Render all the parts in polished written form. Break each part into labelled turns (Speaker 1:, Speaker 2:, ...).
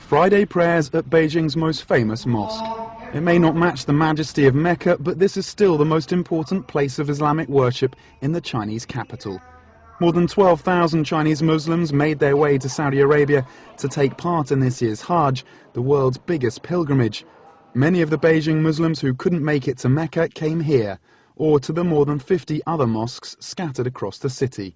Speaker 1: Friday prayers at Beijing's most famous mosque. It may not match the majesty of Mecca, but this is still the most important place of Islamic worship in the Chinese capital. More than 12,000 Chinese Muslims made their way to Saudi Arabia to take part in this year's Hajj, the world's biggest pilgrimage. Many of the Beijing Muslims who couldn't make it to Mecca came here, or to the more than 50 other mosques scattered across the city.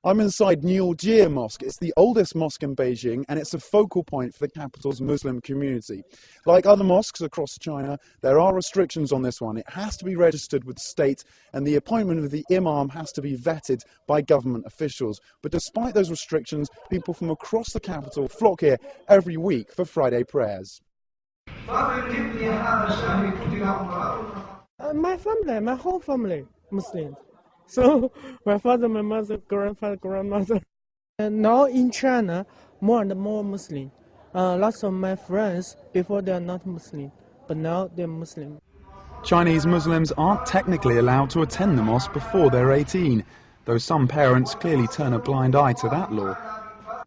Speaker 1: I'm inside Niujie Mosque. It's the oldest mosque in Beijing, and it's a focal point for the capital's Muslim community. Like other mosques across China, there are restrictions on this one. It has to be registered with the state, and the appointment of the imam has to be vetted by government officials. But despite those restrictions, people from across the capital flock here every week for Friday prayers.
Speaker 2: My family, my whole family, Muslim. So my father, my mother, grandfather, grandmother. And now in China, more and more Muslim. Lots of my friends, before they are not Muslim, but now they're Muslim.
Speaker 1: Chinese Muslims aren't technically allowed to attend the mosque before they're 18, though some parents clearly turn a blind eye to that law.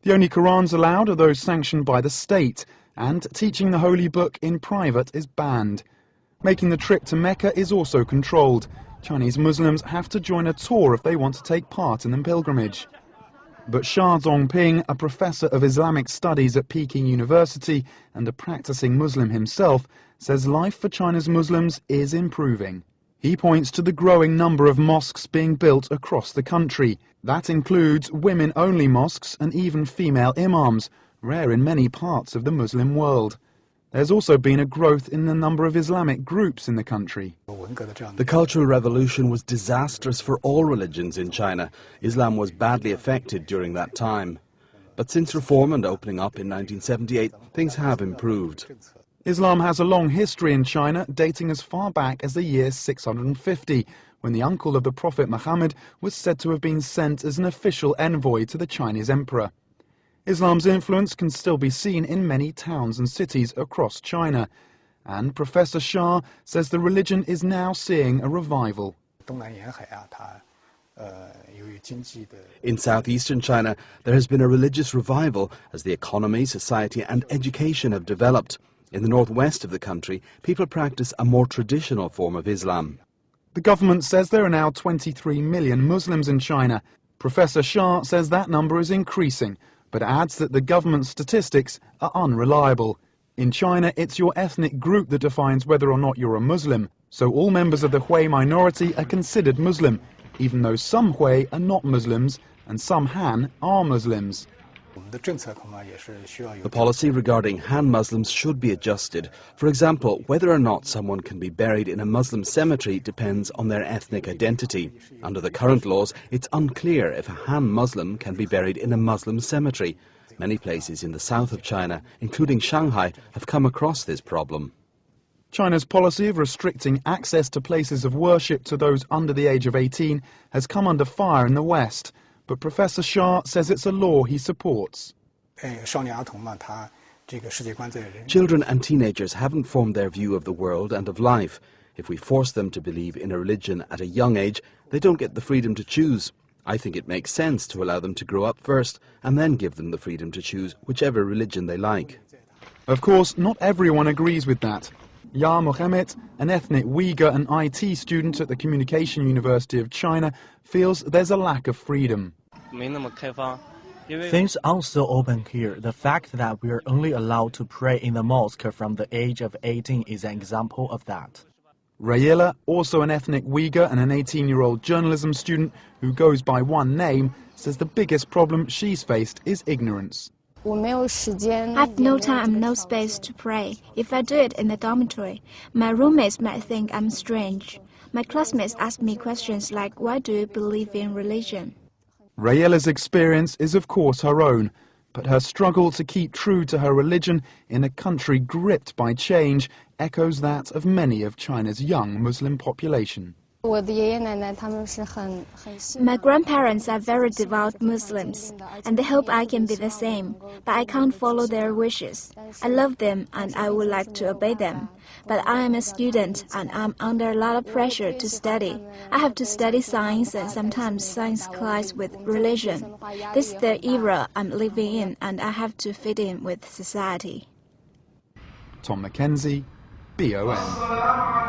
Speaker 1: The only Qurans allowed are those sanctioned by the state, and teaching the holy book in private is banned. Making the trip to Mecca is also controlled. Chinese Muslims have to join a tour if they want to take part in the pilgrimage. But Xia Zongping, a professor of Islamic studies at Peking University and a practicing Muslim himself, says life for China's Muslims is improving. He points to the growing number of mosques being built across the country. That includes women-only mosques and even female imams, rare in many parts of the Muslim world. There's also been a growth in the number of Islamic groups in the country.
Speaker 3: The Cultural Revolution was disastrous for all religions in China. Islam was badly affected during that time. But since reform and opening up in 1978, things have improved.
Speaker 1: Islam has a long history in China, dating as far back as the year 650, when the uncle of the Prophet Muhammad was said to have been sent as an official envoy to the Chinese emperor. Islam's influence can still be seen in many towns and cities across China, and Professor Xia says the religion is now seeing a revival.
Speaker 3: In southeastern China, there has been a religious revival as the economy, society and education have developed. In the northwest of the country, people practice a more traditional form of Islam.
Speaker 1: The government says there are now 23 million Muslims in China. Professor Xia says that number is increasing, but adds that the government statistics are unreliable. In China, it's your ethnic group that defines whether or not you're a Muslim, so all members of the Hui minority are considered Muslim, even though some Hui are not Muslims and some Han are Muslims.
Speaker 3: The policy regarding Han Muslims should be adjusted. For example, whether or not someone can be buried in a Muslim cemetery depends on their ethnic identity. Under the current laws, it's unclear if a Han Muslim can be buried in a Muslim cemetery. Many places in the south of China, including Shanghai, have come across this problem.
Speaker 1: China's policy of restricting access to places of worship to those under the age of 18 has come under fire in the West. But Professor Xia says it's a law he supports.
Speaker 3: Children and teenagers haven't formed their view of the world and of life. If we force them to believe in a religion at a young age, they don't get the freedom to choose. I think it makes sense to allow them to grow up first and then give them the freedom to choose whichever religion they like.
Speaker 1: Of course, not everyone agrees with that. Ya Mohammed, an ethnic Uyghur and IT student at the Communication University of China, feels there's a lack of freedom.
Speaker 4: Things aren't so open here. The fact that we're only allowed to pray in the mosque from the age of 18 is an example of that.
Speaker 1: Rayela, also an ethnic Uyghur and an 18-year-old journalism student who goes by one name, says the biggest problem she's faced is ignorance.
Speaker 5: I've no time, no space to pray. If I do it in the dormitory, my roommates might think I'm strange. My classmates ask me questions like, why do you believe in religion?
Speaker 1: Rayela's experience is of course her own, but her struggle to keep true to her religion in a country gripped by change echoes that of many of China's young Muslim population.
Speaker 5: My grandparents are very devout Muslims, and they hope I can be the same, but I can't follow their wishes. I love them and I would like to obey them, but I am a student and I'm under a lot of pressure to study. I have to study science and sometimes science clash with religion. This is the era I'm living in and I have to fit in with society.
Speaker 1: Tom Mackenzie, BON.